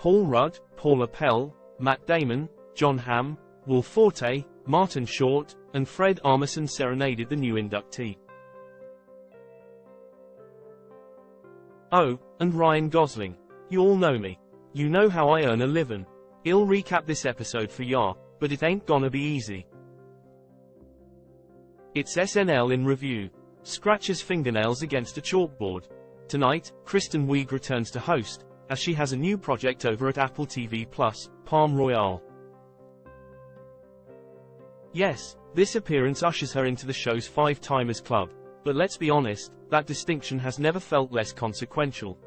Paul Rudd, Paula Pell, Matt Damon, Jon Hamm, Will Forte, Martin Short, and Fred Armisen serenaded the new inductee. Oh, and Ryan Gosling. You all know me. You know how I earn a living. I'll recap this episode for ya, but it ain't gonna be easy. It's SNL in review. Scratches fingernails against a chalkboard. Tonight, Kristen Wiig returns to host, as she has a new project over at Apple TV+, Palm Royale. Yes, this appearance ushers her into the show's Five-Timers Club, but let's be honest, that distinction has never felt less consequential.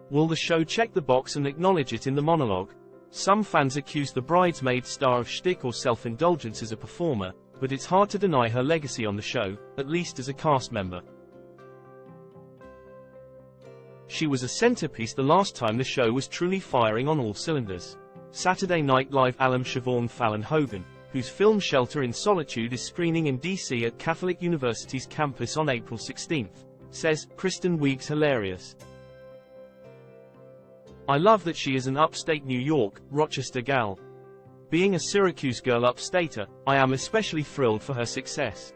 Will the show check the box and acknowledge it in the monologue? Some fans accuse the bridesmaid star of shtick or self-indulgence as a performer, but it's hard to deny her legacy on the show, at least as a cast member. She was a centerpiece the last time the show was truly firing on all cylinders. Saturday Night Live alum Siobhan Fallon Hogan, whose film Shelter in Solitude is screening in DC at Catholic University's campus on April 16, says, "Kristen Wiig's hilarious. I love that she is an upstate New York, Rochester gal. Being a Syracuse girl upstater, I am especially thrilled for her success."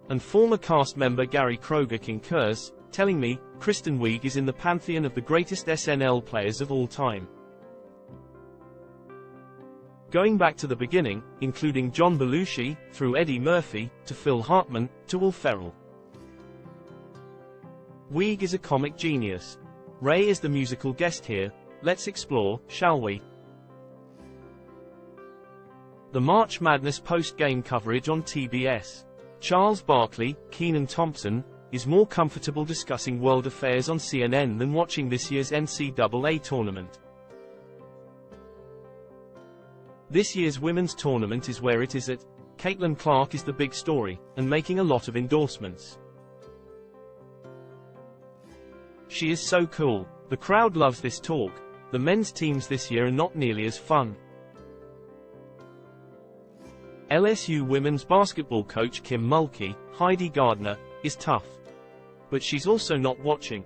And former cast member Gary Kroeger concurs, telling me, "Kristen Wiig is in the pantheon of the greatest SNL players of all time. Going back to the beginning, including John Belushi, through Eddie Murphy, to Phil Hartman, to Will Ferrell. Wiig is a comic genius. Ray is the musical guest here. Let's explore, shall we?" The March Madness post-game coverage on TBS. Charles Barkley, Kenan Thompson, is more comfortable discussing world affairs on CNN than watching this year's NCAA tournament. This year's women's tournament is where it is at. Caitlin Clark is the big story, and making a lot of endorsements. She is so cool. The crowd loves this talk. The men's teams this year are not nearly as fun. LSU women's basketball coach Kim Mulkey, Heidi Gardner, is tough. But she's also not watching.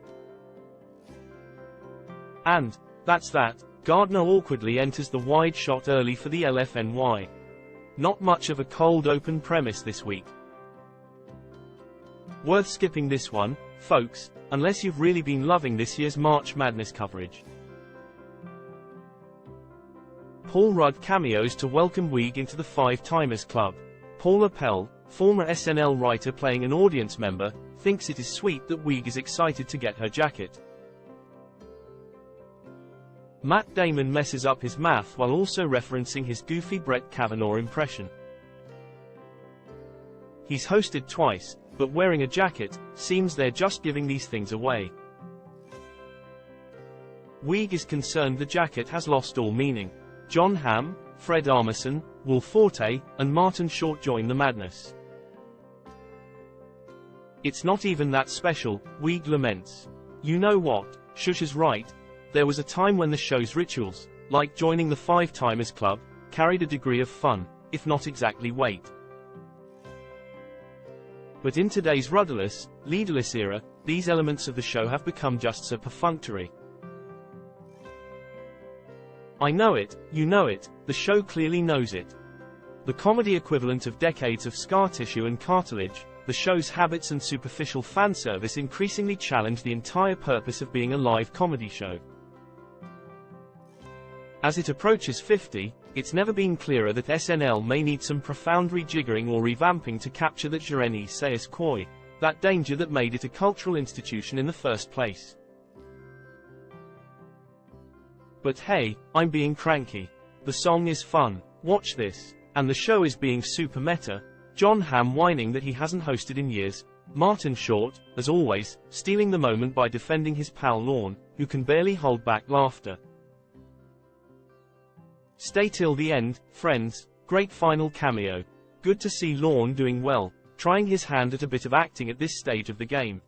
And, that's that, Gardner awkwardly enters the wide shot early for the LFNY. Not much of a cold open premise this week. Worth skipping this one, folks, unless you've really been loving this year's March Madness coverage. Paul Rudd cameos to welcome Wiig into the Five-Timers Club. Paula Pell, former SNL writer playing an audience member, thinks it is sweet that Wiig is excited to get her jacket. Matt Damon messes up his math while also referencing his goofy Brett Kavanaugh impression. He's hosted twice, but wearing a jacket, seems they're just giving these things away. Wiig is concerned the jacket has lost all meaning. Jon Hamm, Fred Armisen, Will Forte, and Martin Short join the madness. "It's not even that special," Wiig laments. "You know what, Shush is right. There was a time when the show's rituals, like joining the Five-Timers Club, carried a degree of fun, if not exactly weight. But in today's rudderless, leaderless era, these elements of the show have become just so perfunctory. I know it, you know it, the show clearly knows it. The comedy equivalent of decades of scar tissue and cartilage, the show's habits and superficial fan service increasingly challenge the entire purpose of being a live comedy show. As it approaches 50, it's never been clearer that SNL may need some profound rejiggering or revamping to capture that je ne sais quoi, that danger that made it a cultural institution in the first place. But hey, I'm being cranky. The song is fun, watch this, and the show is being super meta. Jon Hamm whining that he hasn't hosted in years. Martin Short, as always, stealing the moment by defending his pal Lorne, who can barely hold back laughter. Stay till the end, friends. Great final cameo. Good to see Lorne doing well, trying his hand at a bit of acting at this stage of the game.